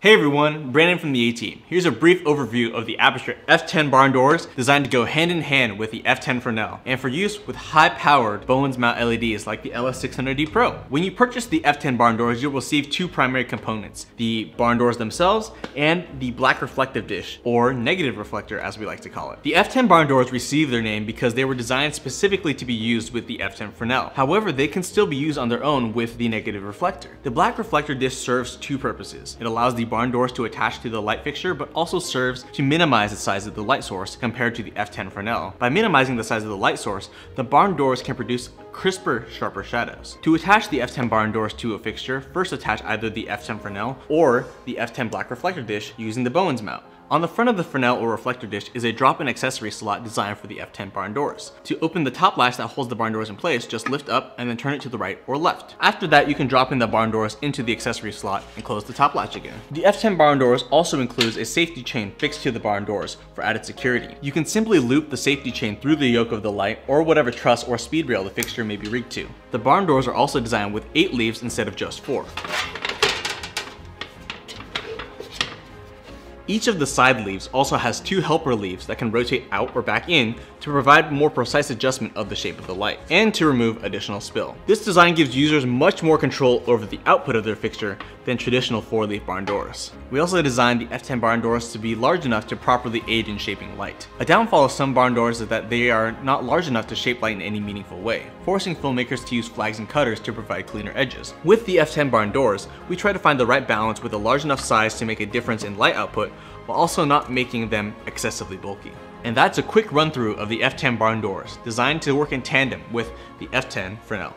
Hey everyone, Brandon from the A-Team. Here's a brief overview of the Aputure F10 Barn Doors designed to go hand in hand with the F10 Fresnel and for use with high-powered Bowens mount LEDs like the LS600D Pro. When you purchase the F10 Barn Doors, you'll receive two primary components, the barn doors themselves and the black reflective dish, or negative reflector as we like to call it. The F10 Barn Doors received their name because they were designed specifically to be used with the F10 Fresnel. However, they can still be used on their own with the negative reflector. The black reflector dish serves two purposes. It allows the barn doors to attach to the light fixture, but also serves to minimize the size of the light source compared to the F10 Fresnel. By minimizing the size of the light source, the barn doors can produce crisper, sharper shadows. To attach the F10 barn doors to a fixture, first attach either the F10 Fresnel or the F10 black reflector dish using the Bowens mount. On the front of the Fresnel or reflector dish is a drop-in accessory slot designed for the F10 barn doors. To open the top latch that holds the barn doors in place, just lift up and then turn it to the right or left. After that, you can drop in the barn doors into the accessory slot and close the top latch again. The F10 barn doors also includes a safety chain fixed to the barn doors for added security. You can simply loop the safety chain through the yoke of the light or whatever truss or speed rail the fixture may be rigged to. The barn doors are also designed with 8 leaves instead of just 4. Each of the side leaves also has 2 helper leaves that can rotate out or back in to provide more precise adjustment of the shape of the light and to remove additional spill. This design gives users much more control over the output of their fixture than traditional 4-leaf barn doors. We also designed the F10 barn doors to be large enough to properly aid in shaping light. A downfall of some barn doors is that they are not large enough to shape light in any meaningful way, forcing filmmakers to use flags and cutters to provide cleaner edges. With the F10 barn doors, we try to find the right balance with a large enough size to make a difference in light output while also not making them excessively bulky. And that's a quick run through of the F10 barn doors, designed to work in tandem with the F10 Fresnel.